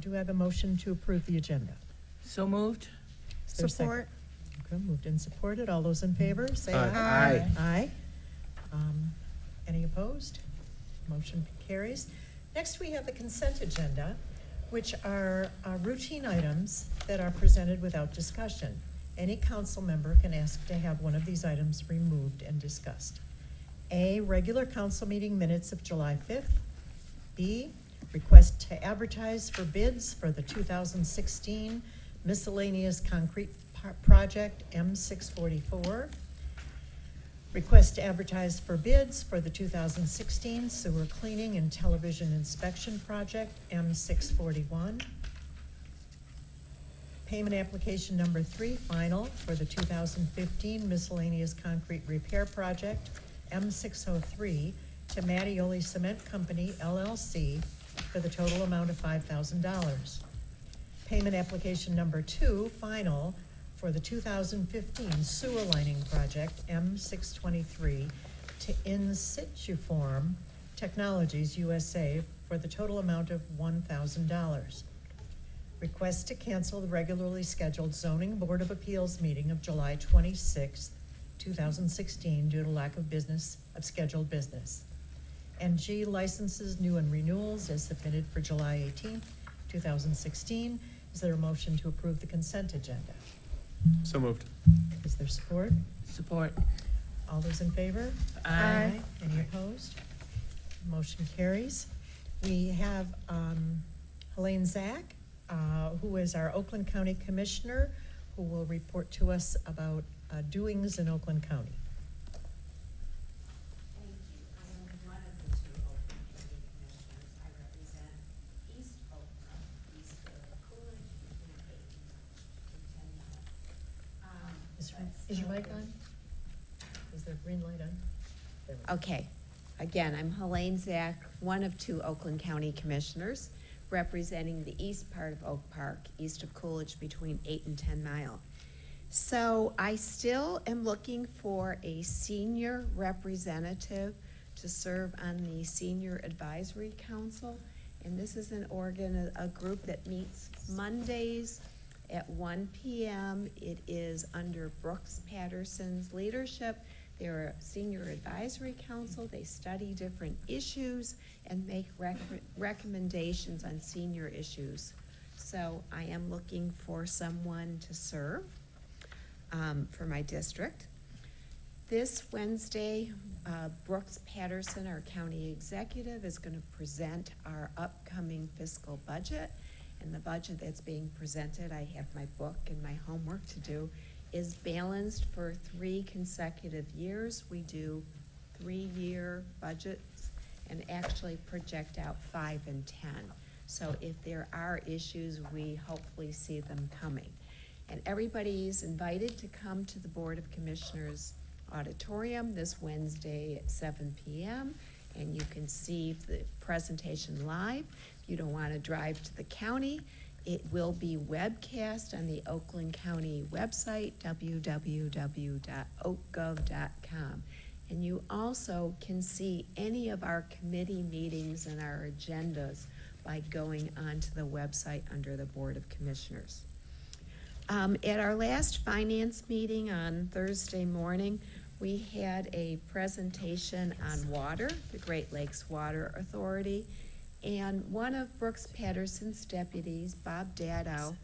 do I have a motion to approve the agenda? So moved. Is there a second? Support. Okay, moved and supported. All those in favor, say Aye. aye. Aye. Aye. Any opposed? Motion carries. Next, we have the consent agenda, which are routine items that are presented without discussion. Any council member can ask to have one of these items removed and discussed. A, regular council meeting minutes of July 5th. B, request to advertise for bids for the 2016 miscellaneous concrete project M644. Request to advertise for bids for the 2016 sewer cleaning and television inspection project M641. Payment application number 3, final, for the 2015 miscellaneous concrete repair project M603 to Mattioli Cement Company LLC for the total amount of $5,000. Payment application number 2, final, for the 2015 sewer lining project M623 to In Situ Form Technologies USA for the total amount of $1,000. Request to cancel the regularly scheduled Zoning Board of Appeals meeting of July 26th, 2016 due to lack of scheduled business. And G, licenses, new and renewals as submitted for July 18th, 2016. Is there a motion to approve the consent agenda? So moved. Is there support? Support. All those in favor? Aye. Any opposed? Motion carries. We have Helene Zach, who is our Oakland County Commissioner, who will report to us about doings in Oakland County. Thank you. I am one of the 2 Oakland County Commissioners. I represent East Oakland, east of Coolidge, between 8 and 10 miles. Is your mic on? Is there a green light on? There we go. Okay. Again, I'm Helene Zach, one of 2 Oakland County Commissioners, representing the east part of Oak Park, east of Coolidge, between 8 and 10 Mile. So I still am looking for a senior representative to serve on the Senior Advisory Council. And this is a group that meets Mondays at 1 p.m. It is under Brooks Patterson's leadership. They're a senior advisory council. They study different issues and make recommendations on senior issues. So I am looking for someone to serve for my district. This Wednesday, Brooks Patterson, our county executive, is going to present our upcoming fiscal budget. And the budget that's being presented, I have my book and my homework to do, is balanced for 3 consecutive years. We do 3-year budgets and actually project out 5 and 10. So if there are issues, we hopefully see them coming. And everybody's invited to come to the Board of Commissioners auditorium this Wednesday at 7 p.m. And you can see the presentation live. If you don't want to drive to the county, it will be webcast on the Oakland County website, www.oakgov.com. And you also can see any of our committee meetings and our agendas by going onto the website under the Board of Commissioners. At our last finance meeting on Thursday morning, we had a presentation on water, the Great Lakes Water Authority. And one of Brooks Patterson's deputies, Bob Daddow,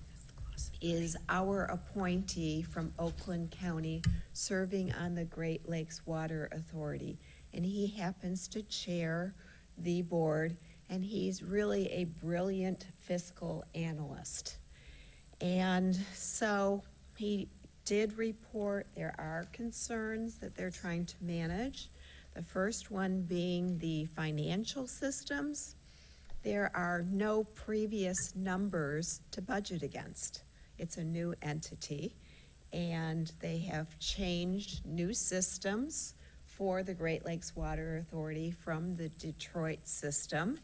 is our appointee from Oakland County serving on the Great Lakes Water Authority. And he happens to chair the board, and he's really a brilliant fiscal analyst. And so he did report there are concerns that they're trying to manage. The first one being the financial systems. There are no previous numbers to budget against. It's a new entity, and they have changed new systems for the Great Lakes Water Authority from the Detroit system,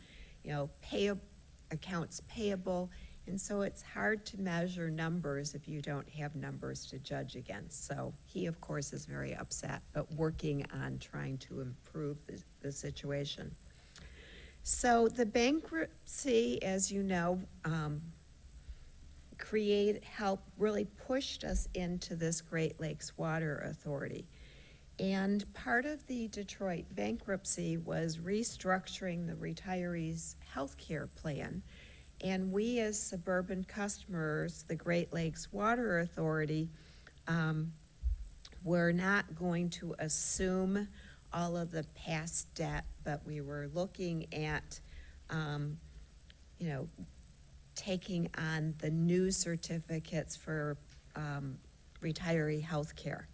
accounts payable, and so it's hard to measure numbers if you don't have numbers to judge against. So he, of course, is very upset, but working on trying to improve the situation. So the bankruptcy, as you know, really pushed us into this Great Lakes Water Authority. And part of the Detroit bankruptcy was restructuring the retirees' health care plan. And we, as suburban customers, the Great Lakes Water Authority, were not going to assume all of the past debt, but we were looking at, taking on the new certificates for retiree health care.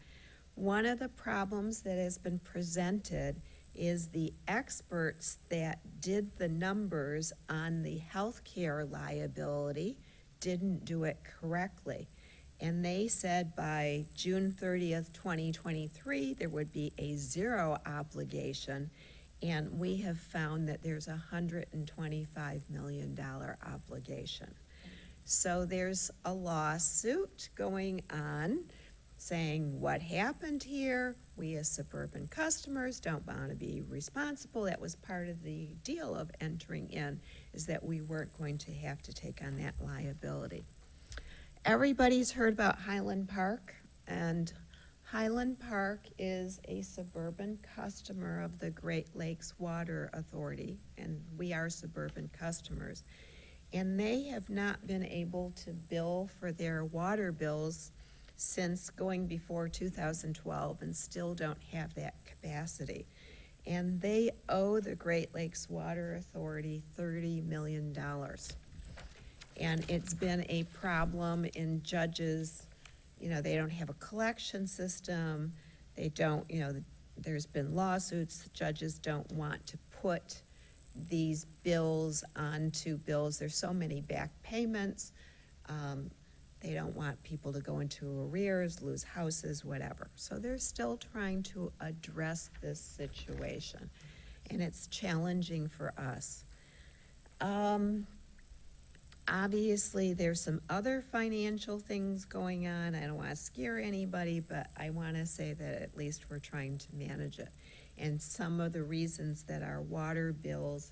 One of the problems that has been presented is the experts that did the numbers on the healthcare liability didn't do it correctly. And they said by June 30th, 2023, there would be a zero obligation, and we have found that there's a $125 million obligation. So there's a lawsuit going on saying what happened here. We as suburban customers don't want to be responsible. That was part of the deal of entering in, is that we weren't going to have to take on that liability. Everybody's heard about Highland Park, and Highland Park is a suburban customer of the Great Lakes Water Authority, and we are suburban customers. And they have not been able to bill for their water bills since going before 2012 and still don't have that capacity. And they owe the Great Lakes Water Authority $30 million. And it's been a problem in judges, they don't have a collection system. They don't, there's been lawsuits. The judges don't want to put these bills onto bills. There's so many back payments. They don't want people to go into arrears, lose houses, whatever. So they're still trying to address this situation, and it's challenging for us. Obviously, there's some other financial things going on. I don't want to scare anybody, but I want to say that at least we're trying to manage it. And some of the reasons that our water bills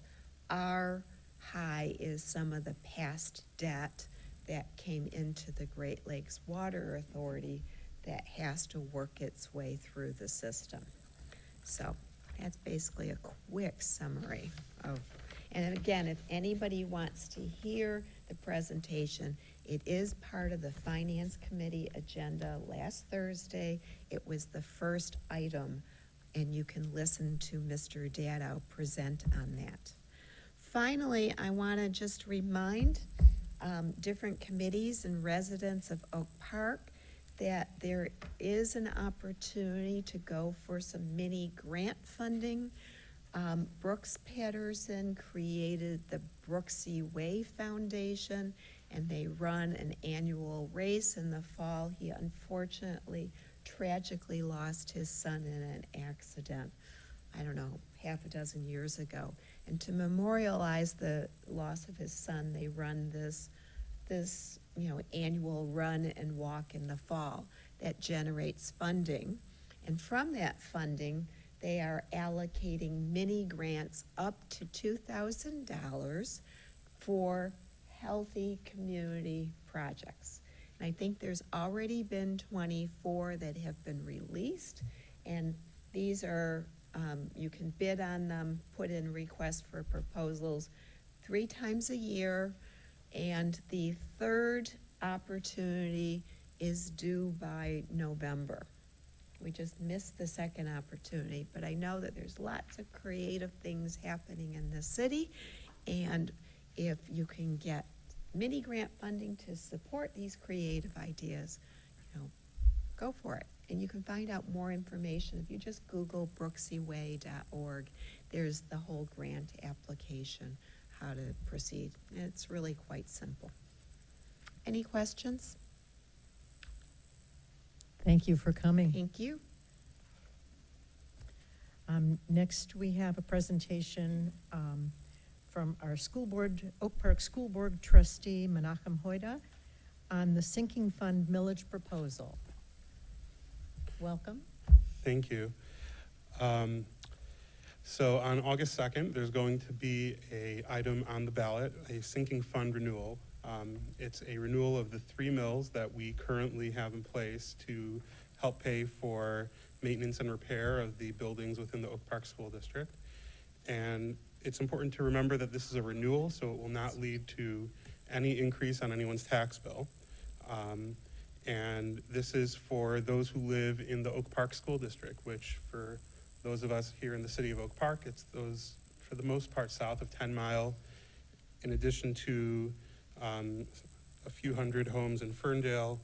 are high is some of the past debt that came into the Great Lakes Water Authority that has to work its way through the system. So that's basically a quick summary of, and again, if anybody wants to hear the presentation, it is part of the Finance Committee agenda last Thursday. It was the first item, and you can listen to Mr. Dado present on that. Finally, I want to just remind different committees and residents of Oak Park that there is an opportunity to go for some mini grant funding. Brooks Patterson created the Brooksy Way Foundation, and they run an annual race in the fall. He unfortunately, tragically lost his son in an accident, I don't know, half a dozen years ago. And to memorialize the loss of his son, they run this annual run and walk in the fall that generates funding. And from that funding, they are allocating mini grants up to $2,000 for healthy community projects. And I think there's already been 24 that have been released, and these are, you can bid on them, put in requests for proposals 3 times a year, and the third opportunity is due by November. We just missed the second opportunity, but I know that there's lots of creative things happening in the city, and if you can get mini grant funding to support these creative ideas, go for it. And you can find out more information if you just Google brookseyway.org. There's the whole grant application, how to proceed. It's really quite simple. Any questions? Thank you for coming. Thank you. Next, we have a presentation from our school board, Oak Park School Board trustee Menachem Hoida, on the sinking fund millage proposal. Welcome. Thank you. So on August 2nd, there's going to be a item on the ballot, a sinking fund renewal. It's a renewal of the 3 mills that we currently have in place to help pay for maintenance and repair of the buildings within the Oak Park School District. And it's important to remember that this is a renewal, so it will not lead to any increase on anyone's tax bill. And this is for those who live in the Oak Park School District, which for those of us here in the city of Oak Park, it's those, for the most part, south of 10 Mile, in addition to a few hundred homes in Ferndale,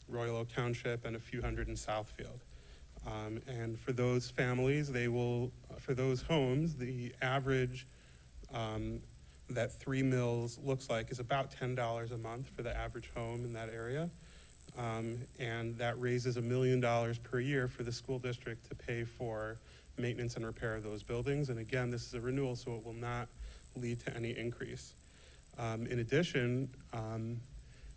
Royal Oak Township, and a few hundred in Southfield. And for those families, they will, for those homes, the average that 3 mills looks like is about $10 a month for the average home in that area. And that raises $1 million per year for the school district to pay for maintenance and repair of those buildings. And again, this is a renewal, so it will not lead to any increase. In addition,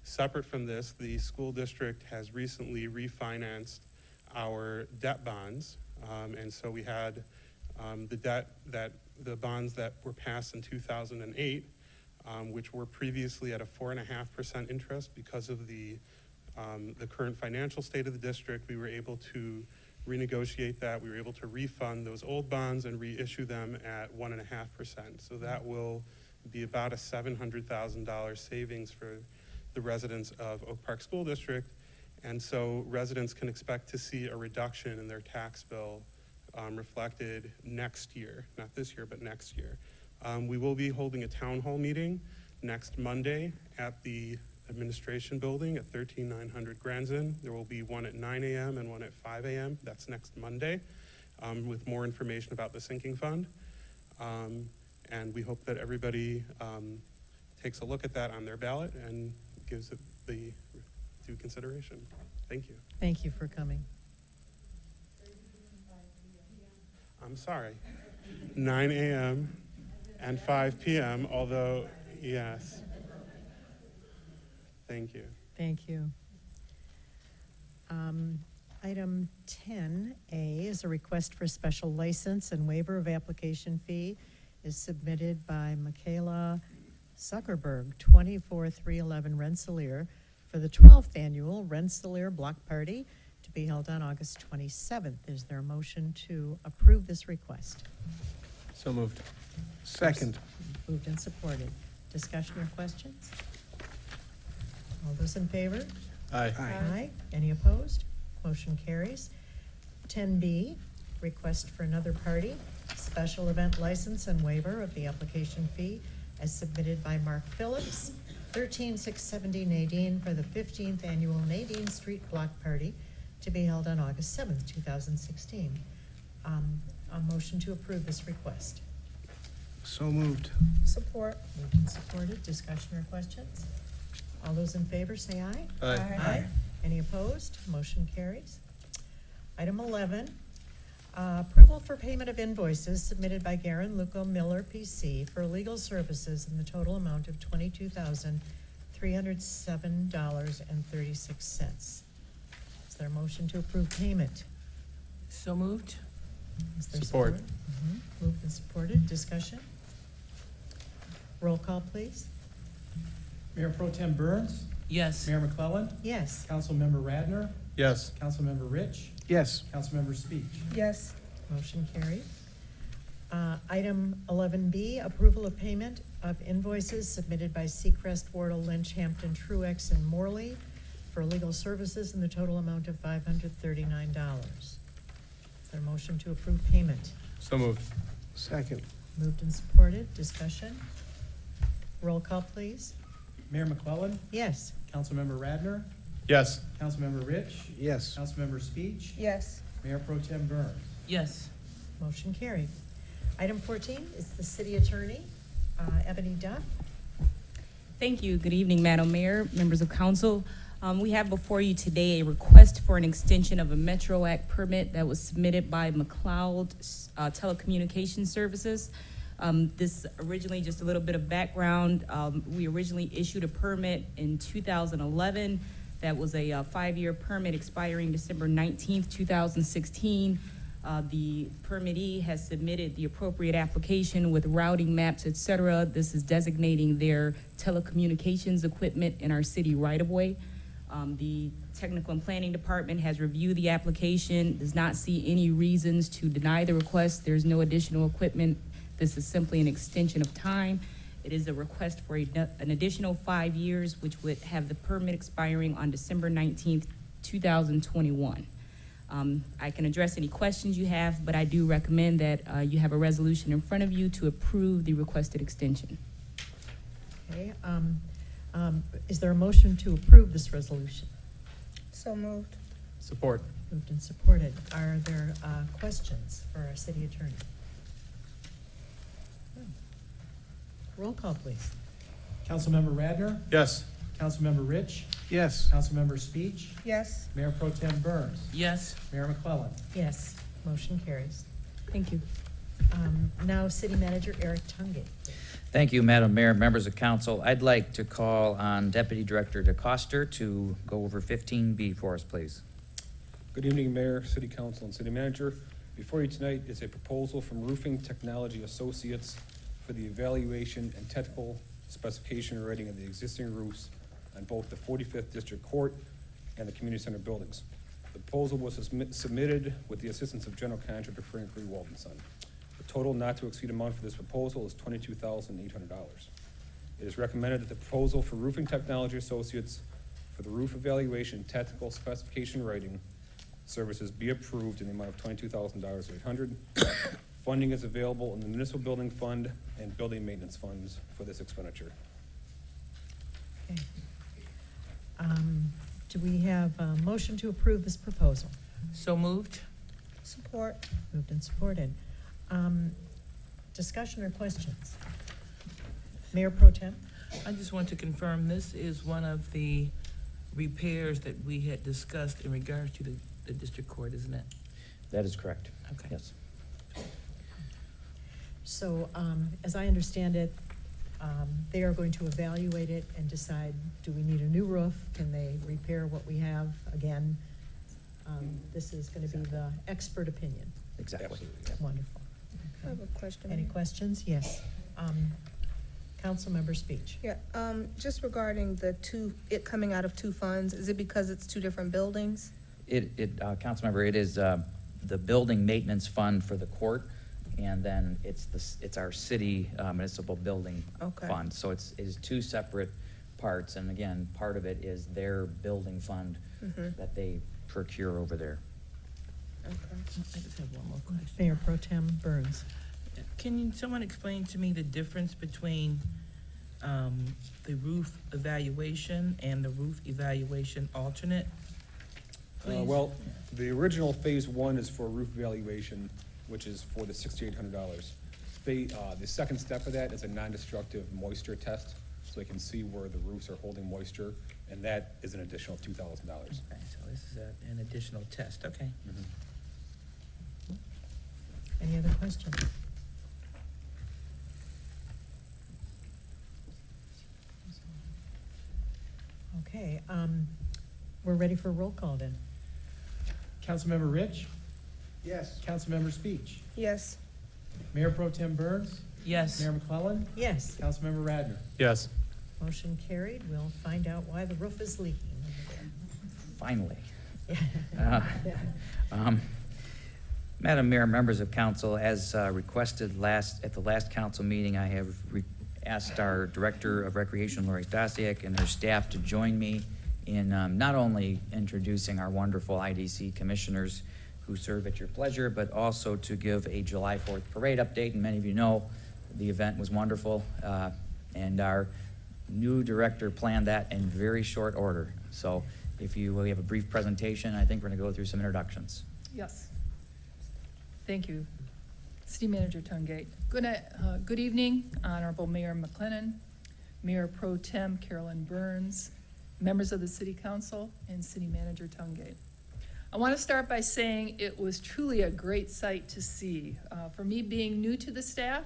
separate from this, the school district has recently refinanced our debt bonds. And so we had the bonds that were passed in 2008, which were previously at a 4.5% interest. Because of the current financial state of the district, we were able to renegotiate that. We were able to refund those old bonds and reissue them at 1.5%. So that will be about a $700,000 savings for the residents of Oak Park School District. And so residents can expect to see a reduction in their tax bill reflected next year, not this year, but next year. We will be holding a town hall meeting next Monday at the administration building at 13900 Granson. There will be one at 9 a.m. and one at 5 a.m. That's next Monday, with more information about the sinking fund. And we hope that everybody takes a look at that on their ballot and gives it the due consideration. Thank you. Thank you for coming. I'm sorry, 9 a.m. and 5 p.m., although, yes. Thank you. Thank you. Item 10A is a request for special license and waiver of application fee is submitted by Michaela Zuckerberg, 24311 Rensselaer, for the 12th annual Rensselaer Block Party to be held on August 27th. Is there a motion to approve this request? So moved. Second. Moved and supported. Discussion or questions? All those in favor? Aye. Aye. Any opposed? Motion carries. 10B, request for another party, special event license and waiver of the application fee as submitted by Mark Phillips, 13670 Nadine, for the 15th annual Nadine Street Block Party to be held on August 7th, 2016. A motion to approve this request. So moved. Support. Moved and supported. Discussion or questions? All those in favor say aye. Aye. Any opposed? Motion carries. Item 11, approval for payment of invoices submitted by Garen Luco Miller, PC, for legal services in the total amount of $22,307.36. Is there a motion to approve payment? So moved. Is there Support. Moved and supported. Discussion? Roll call, please. Mayor Pro Tem Burns, Yes. Mayor McClellan, Yes. Councilmember Radner, Yes. Councilmember Rich, Yes. Councilmember Speech. Yes. Motion carried. Item 11B, approval of payment of invoices submitted by Seacrest, Wardle, Lynch, Hampton, Truex, and Morley for legal services in the total amount of $539. Is there a motion to approve payment? So moved. Second. Moved and supported. Discussion? Roll call, please. Mayor McClellan, Yes. Councilmember Radner, Yes. Councilmember Rich, Yes. Councilmember Speech, Yes. Mayor Pro Tem Burns. Yes. Motion carried. Item 14 is the city attorney, Ebony Duff. Thank you. Good evening, Madam Mayor, members of council. We have before you today a request for an extension of a Metro Act permit that was submitted by McLeod Telecommunications Services. This originally, just a little bit of background, we originally issued a permit in 2011 that was a 5-year permit expiring December 19th, 2016. The permittee has submitted the appropriate application with routing maps, et cetera. This is designating their telecommunications equipment in our city right-of-way. The Technical and Planning Department has reviewed the application, does not see any reasons to deny the request. There's no additional equipment. This is simply an extension of time. It is a request for an additional 5 years, which would have the permit expiring on December 19th, 2021. I can address any questions you have, but I do recommend that you have a resolution in front of you to approve the requested extension. Okay, is there a motion to approve this resolution? So moved. Support. Moved and supported. Are there questions for our city attorney? Roll call, please. Councilmember Radner, Yes. Councilmember Rich, Yes. Councilmember Speech, Yes. Mayor Pro Tem Burns, Yes. Mayor McClellan. Yes, motion carries. Thank you. Now, City Manager Eric Tungate. Thank you, Madam Mayor, members of council. I'd like to call on Deputy Director DeCoster to go over 15B for us, please. Good evening, Mayor, City Council, and City Manager. Before you tonight is a proposal from Roofing Technology Associates for the evaluation and technical specification rating of the existing roofs on both the 45th District Court and the Community Center buildings. The proposal was submitted with the assistance of General Contractor Frank Lee Walton Son. The total not to exceed amount for this proposal is $22,800. It is recommended that the proposal for Roofing Technology Associates for the roof evaluation technical specification rating services be approved in the amount of $22,800. Funding is available in the Municipal Building Fund and Building Maintenance Funds for this expenditure. Okay. Do we have a motion to approve this proposal? So moved. Support. Moved and supported. Discussion or questions? Mayor Pro Tem? I just want to confirm this is one of the repairs that we had discussed in regards to the district court, isn't it? That is correct. Okay. Yes. So, as I understand it, they are going to evaluate it and decide, do we need a new roof? Can they repair what we have? Again, this is gonna be the expert opinion. Exactly. Absolutely. Wonderful. I have a question. Any questions? Yes. Councilmember Speech. Yeah, just regarding it coming out of two funds, is it because it's two different buildings? Councilmember, it is the building maintenance fund for the court, and then it's our city municipal building Okay. fund. So it is two separate parts, and again, part of it is their building fund that they procure over there. Okay. I just have one more question. Mayor Pro Tem Burns. Can someone explain to me the difference between the roof evaluation and the roof evaluation alternate? Please. Well, the original phase one is for roof evaluation, which is for the $6,800. The second step of that is a non-destructive moisture test, so they can see where the roofs are holding moisture, and that is an additional $2,000. Okay, so this is an additional test, okay. Any other questions? Okay, we're ready for a roll call then. Councilmember Rich, Yes. Councilmember Speech, Yes. Mayor Pro Tem Burns, Yes. Mayor McClellan, Yes, Councilmember Radner. Yes. motion carried. We'll find out why the roof is leaking. Finally. Yeah. Madam Mayor, members of council, as requested at the last council meeting, I have asked our Director of Recreation, Lori Stasiak, and her staff to join me in not only introducing our wonderful IDC commissioners who serve at your pleasure, but also to give a July 4th parade update. And many of you know the event was wonderful, and our new director planned that in very short order. So if we have a brief presentation, I think we're going to go through some introductions. Yes. Thank you. City Manager Tungate. Good evening, Honorable Mayor McLennan, Mayor Pro Tem Carolyn Burns, members of the City Council, and City Manager Tungate. I want to start by saying it was truly a great sight to see. For me, being new to the staff,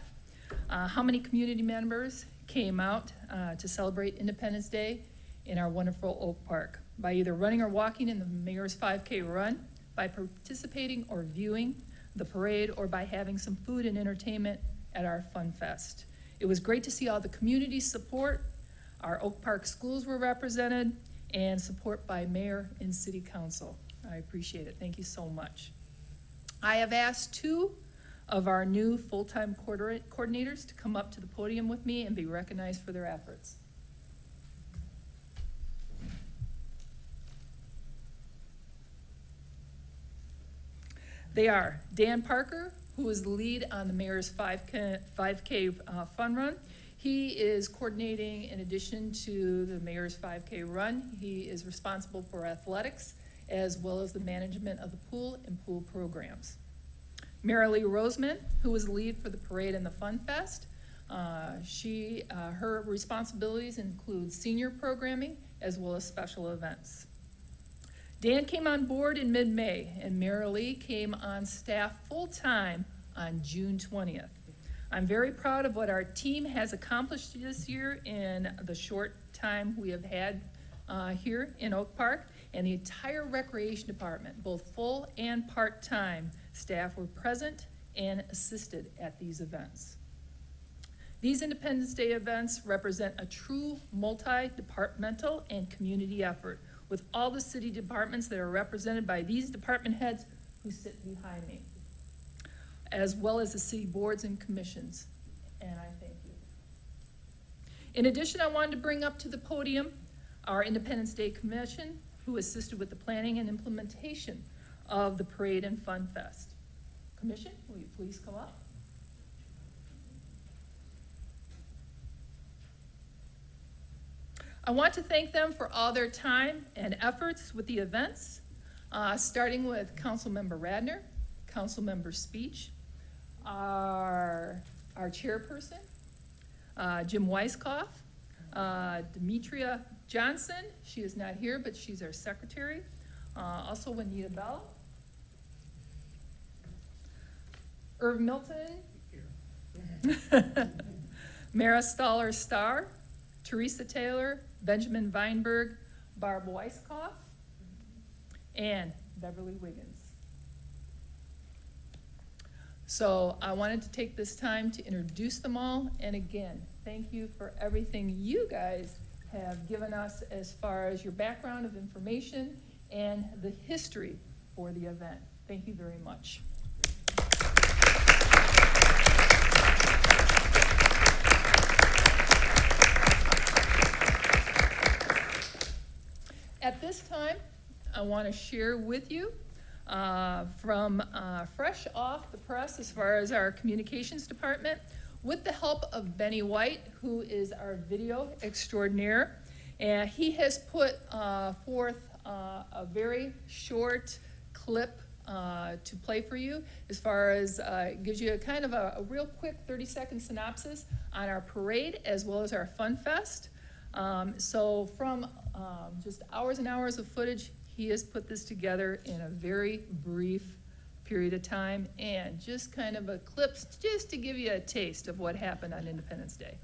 how many community members came out to celebrate Independence Day in our wonderful Oak Park by either running or walking in the Mayor's 5K run, by participating or viewing the parade, or by having some food and entertainment at our Fun Fest. It was great to see all the community support. Our Oak Park schools were represented, and support by mayor and city council. I appreciate it. Thank you so much. I have asked 2 of our new full-time coordinators to come up to the podium with me and be recognized for their efforts. They are Dan Parker, who is the lead on the mayor's 5K fun run. He is coordinating, in addition to the mayor's 5K run, he is responsible for athletics as well as the management of the pool and pool programs. Marilee Roseman, who is the lead for the parade and the Fun Fest. Her responsibilities include senior programming as well as special events. Dan came on board in mid-May, and Marilee came on staff full-time on June 20th. I'm very proud of what our team has accomplished this year in the short time we have had here in Oak Park, and the entire recreation department, both full and part-time staff, were present and assisted at these events. These Independence Day events represent a true multi-departmental and community effort, with all the city departments that are represented by these department heads who sit behind me, as well as the city boards and commissions, and I thank you. In addition, I wanted to bring up to the podium our Independence Day Commission, who assisted with the planning and implementation of the Parade and Fun Fest. Commission, will you please come up? I want to thank them for all their time and efforts with the events, starting with Councilmember Radner, Councilmember Speech, our chairperson, Jim Weiskopf, Demetria Johnson, she is not here, but she's our secretary, also Juanita Bell, Irv Milton, Mara Stoller-Starr, Teresa Taylor, Benjamin Weinberg, Barb Weiskopf, and Beverly Wiggins. So I wanted to take this time to introduce them all, and again, thank you for everything you guys have given us as far as your background of information and the history for the event. Thank you very much. At this time, I want to share with you from fresh off the press as far as our communications department, with the help of Benny White, who is our video extraordinaire. And he has put forth a very short clip to play for you, as far as it gives you a kind of a real quick 30-second synopsis on our parade as well as our Fun Fest. So from just hours and hours of footage, he has put this together in a very brief period of time, and just kind of a clip just to give you a taste of what happened on Independence Day.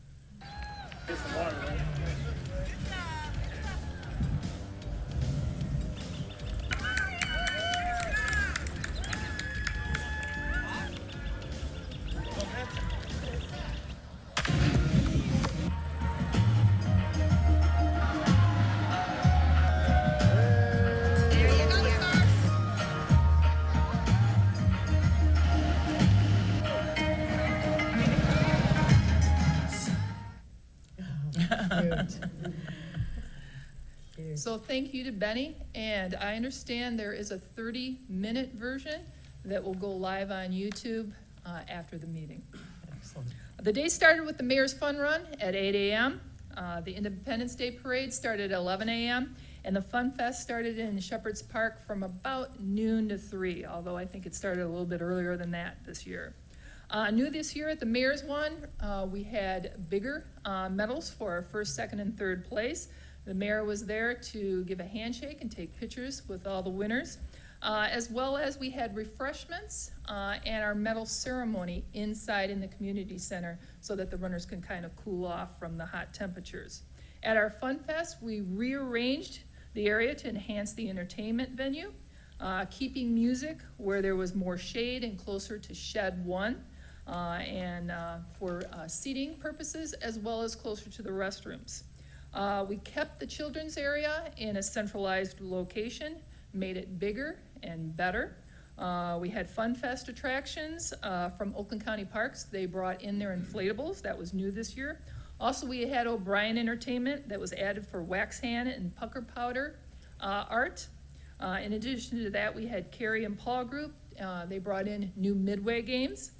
So thank you to Benny, and I understand there is a 30-minute version that will go live on YouTube after the meeting. Excellent. The day started with the Mayor's Fun Run at 8 a.m. The Independence Day Parade started at 11 a.m., and the Fun Fest started in Shepherd's Park from about noon to 3, although I think it started a little bit earlier than that this year. New this year at the Mayor's one, we had bigger medals for our first, second, and third place. The mayor was there to give a handshake and take pictures with all the winners, as well as we had refreshments and our medal ceremony inside in the community center so that the runners can kind of cool off from the hot temperatures. At our Fun Fest, we rearranged the area to enhance the entertainment venue. keeping music where there was more shade and closer to shed 1, and for seating purposes, as well as closer to the restrooms. We kept the children's area in a centralized location, made it bigger and better. We had Fun Fest attractions from Oakland County Parks. They brought in their inflatables. That was new this year. Also, we had O'Brien Entertainment that was added for wax hand and pucker powder art. In addition to that, we had Carrie and Paul Group. They brought in new Midway games.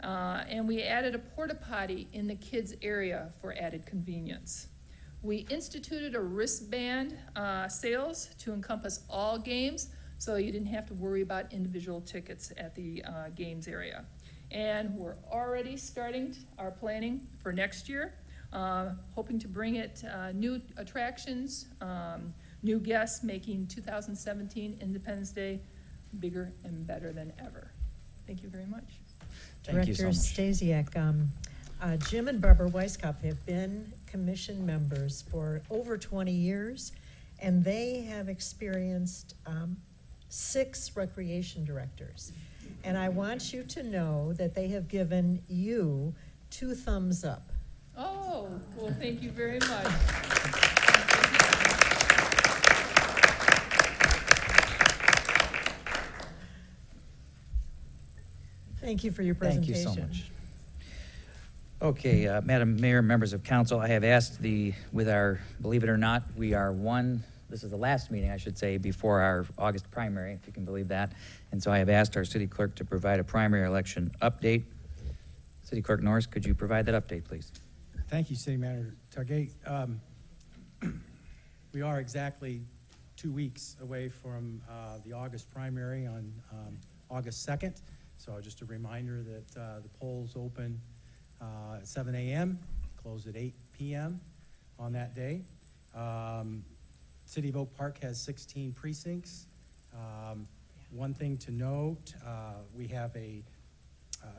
And we added a porta potty in the kids' area for added convenience. We instituted a wristband sales to encompass all games, so you didn't have to worry about individual tickets at the games area. And we're already starting our planning for next year, hoping to bring it new attractions, new guests, making 2017 Independence Day bigger and better than ever. Thank you very much. Thank you so Director much. Stasiak, Jim and Barbara Weiskopf have been commission members for over 20 years, and they have experienced 6 recreation directors. And I want you to know that they have given you 2 thumbs up. Oh, well, thank you very much. Thank you for your Thank presentation. you so much. Okay, Madam Mayor, members of council, I have asked with our, believe it or not, we are this is the last meeting, I should say, before our August primary, if you can believe that. And so I have asked our city clerk to provide a primary election update. City Clerk Norris, could you provide that update, please? Thank you, City Manager Targate. We are exactly 2 weeks away from the August primary on August 2nd. So just a reminder that the polls open at 7 a.m., close at 8 p.m. on that day. City of Oak Park has 16 precincts. One thing to note, we have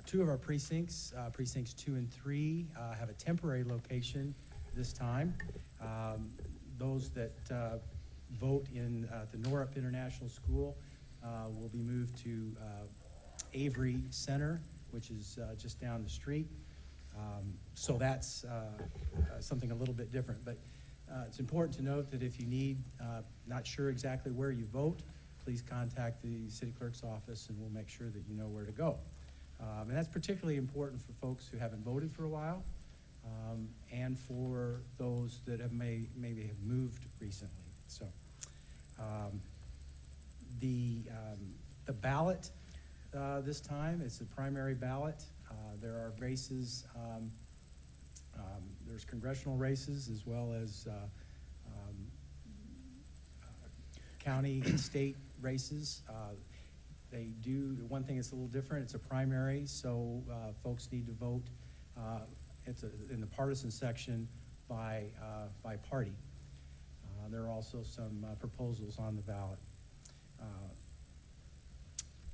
2 of our precincts, precincts 2 and 3, have a temporary location this time. Those that vote in the Norup International School will be moved to Avery Center, which is just down the street. So that's something a little bit different. But it's important to note that if you need, not sure exactly where you vote, please contact the city clerk's office and we'll make sure that you know where to go. And that's particularly important for folks who haven't voted for a while, and for those that have maybe have moved recently. So the ballot this time, it's a primary ballot. There are races, there's congressional races as well as county and state races. They do, one thing that's a little different, it's a primary, so folks need to vote in the partisan section by party. There are also some proposals on the ballot.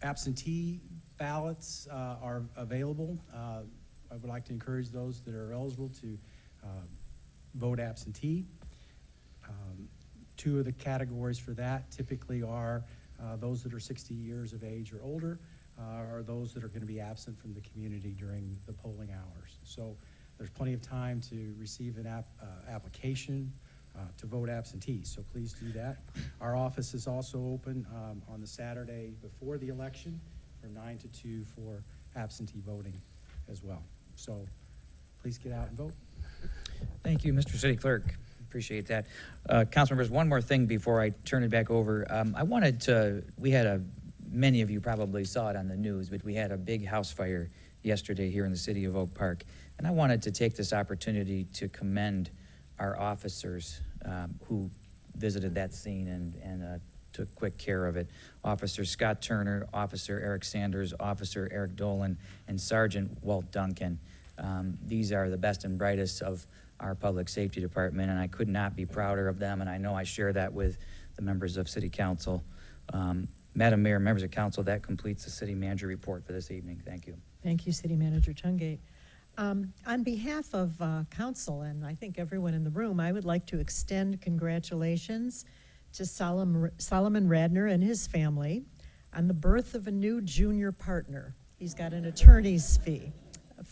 Absentee ballots are available. I would like to encourage those that are eligible to vote absentee. 2 of the categories for that typically are those that are 60 years of age or older, or those that are going to be absent from the community during the polling hours. So there's plenty of time to receive an application to vote absentee, so please do that. Our office is also open on the Saturday before the election from 9 to 2 for absentee voting as well. So please get out and vote. Thank you, Mr. City Clerk. Appreciate that. Council members, one more thing before I turn it back over. I wanted to, many of you probably saw it on the news, but we had a big house fire yesterday here in the city of Oak Park. And I wanted to take this opportunity to commend our officers who visited that scene and took quick care of it. Officer Scott Turner, Officer Eric Sanders, Officer Eric Dolan, and Sergeant Walt Duncan. These are the best and brightest of our public safety department, and I could not be prouder of them, and I know I share that with the members of City Council. Madam Mayor, members of council, that completes the city manager report for this evening. Thank you. Thank you, City Manager Tungate. On behalf of council and I think everyone in the room, I would like to extend congratulations to Solomon Radner and his family on the birth of a new junior partner. He's got an attorney's fee,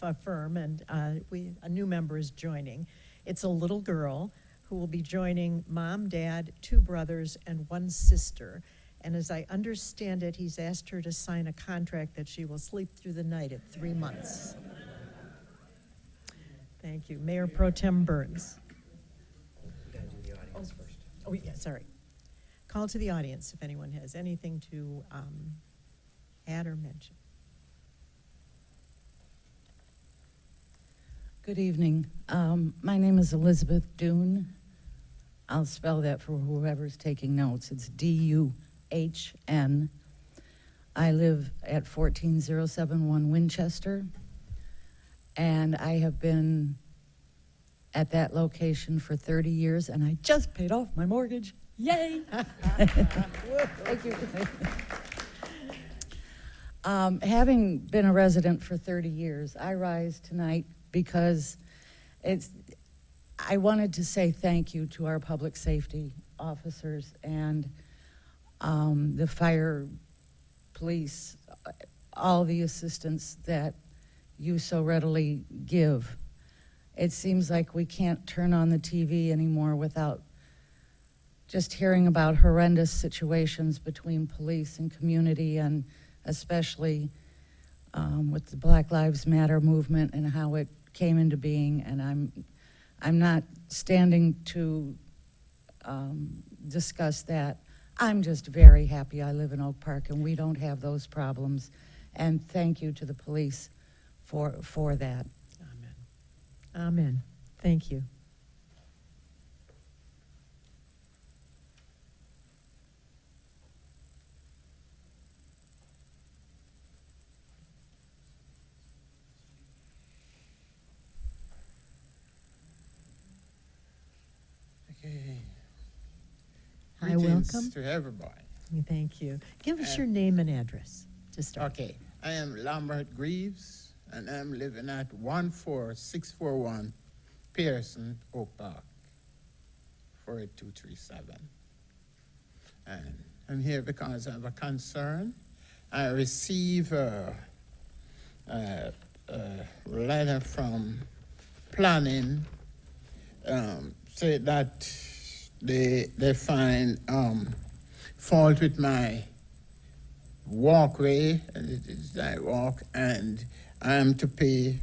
a firm, and a new member is joining. It's a little girl who will be joining mom, dad, 2 brothers, and 1 sister. And as I understand it, he's asked her to sign a contract that she will sleep through the night at 3 months. Thank you. Mayor Pro Tem Burns. Oh, yeah, sorry. Call to the audience if anyone has anything to add or mention. Good evening. My name is Elizabeth Dune. I'll spell that for whoever's taking notes. It's D-U-H-N. I live at 14071 Winchester, and I have been at that location for 30 years, and I just paid off my mortgage. Yay! Thank you. Having been a resident for 30 years, I rise tonight because I wanted to say thank you to our public safety officers and the fire, police, all the assistance that you so readily give. It seems like we can't turn on the TV anymore without just hearing about horrendous situations between police and community, and especially with the Black Lives Matter movement and how it came into being. And I'm not standing to discuss that. I'm just very happy I live in Oak Park and we don't have those problems. And thank you to the police for that. Amen. Amen. Thank you. Okay. Hi, Greetings welcome. to everybody. Thank you. Give us your name and address to start. Okay, I am Lambert Greaves, and I'm living at 14641 Pearson, Oak Park, 48237. And I'm here because I have a concern. I received a letter from planning, say that they find fault with my walkway, and it is I walk, and I am to pay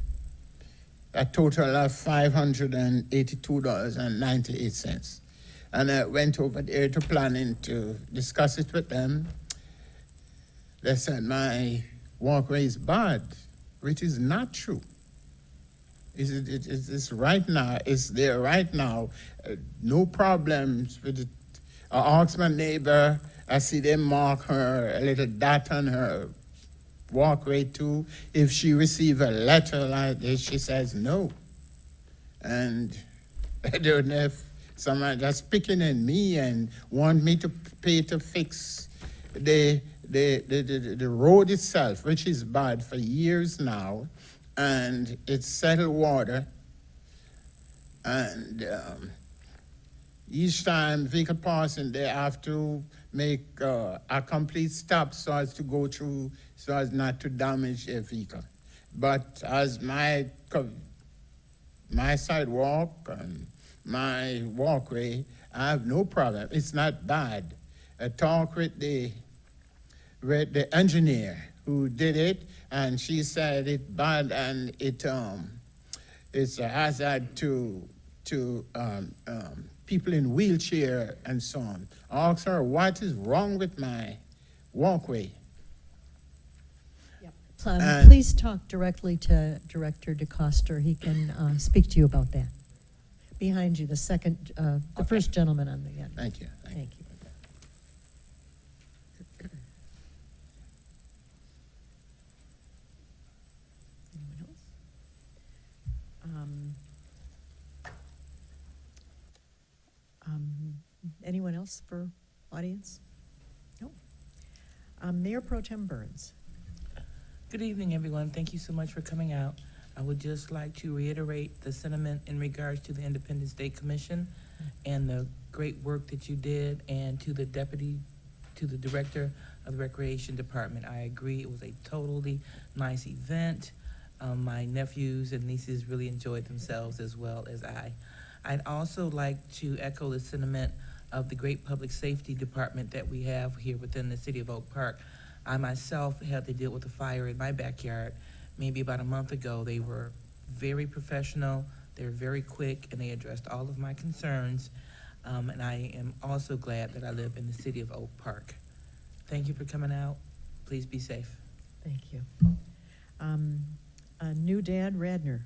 a total of $582.98. And I went over there to planning to discuss it with them. They said my walkway is bad, which is not true. It's right now, it's there right now, no problems with it. I asked my neighbor, I see them mark her a little dot on her walkway too. If she receive a letter like this, she says no. And I don't know if someone that's picking on me and want me to pay to fix the road itself, which is bad for years now, and it's settled water. And each time vehicle passing, they have to make a complete stop so as to go through, so as not to damage their vehicle. But as my sidewalk and my walkway, I have no problem. It's not bad. I talked with the engineer who did it, and she said it's bad and it's a hazard to people in wheelchair and so on. I asked her, what is wrong with my walkway? Please talk directly to Director DeCoster. He can speak to you about that. Behind you, the first gentleman on the end. Thank you. Thank you. Anyone else for audience? No. Mayor Pro Tem Burns. Good evening, everyone. Thank you so much for coming out. I would just like to reiterate the sentiment in regards to the Independence Day Commission. and the great work that you did, and to the director of the Recreation Department. I agree, it was a totally nice event. My nephews and nieces really enjoyed themselves as well as I. I'd also like to echo the sentiment of the great public safety department that we have here within the city of Oak Park. I myself had to deal with a fire in my backyard maybe about a month ago. They were very professional, they were very quick, and they addressed all of my concerns. And I am also glad that I live in the city of Oak Park. Thank you for coming out. Please be safe. Thank you. New Dad Radner.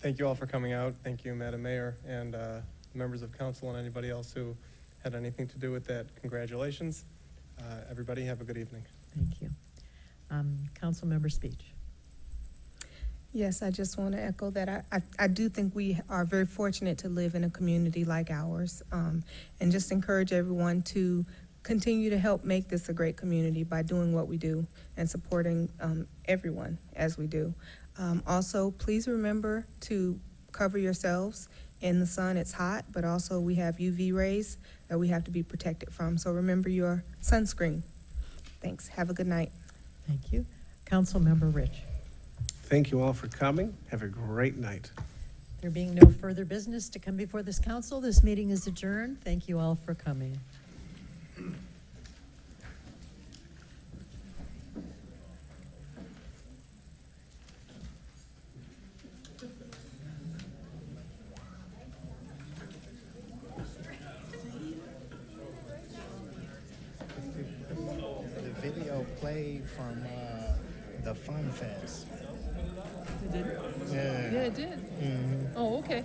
Thank you all for coming out. Thank you, Madam Mayor, and members of council, and anybody else who had anything to do with that. Congratulations. Everybody have a good evening. Thank you. Council member speech. Yes, I just want to echo that. I do think we are very fortunate to live in a community like ours, and just encourage everyone to continue to help make this a great community by doing what we do and supporting everyone as we do. Also, please remember to cover yourselves in the sun. It's hot, but also we have UV rays that we have to be protected from. So remember your sunscreen. Thanks. Have a good night. Thank you. Council member Rich. Thank you all for coming. Have a great night. There being no further business to come before this council, this meeting is adjourned. Thank you all for coming. The video played from the Fun Fest. It did? Yeah. Yeah, it did. Mhm. Oh, okay.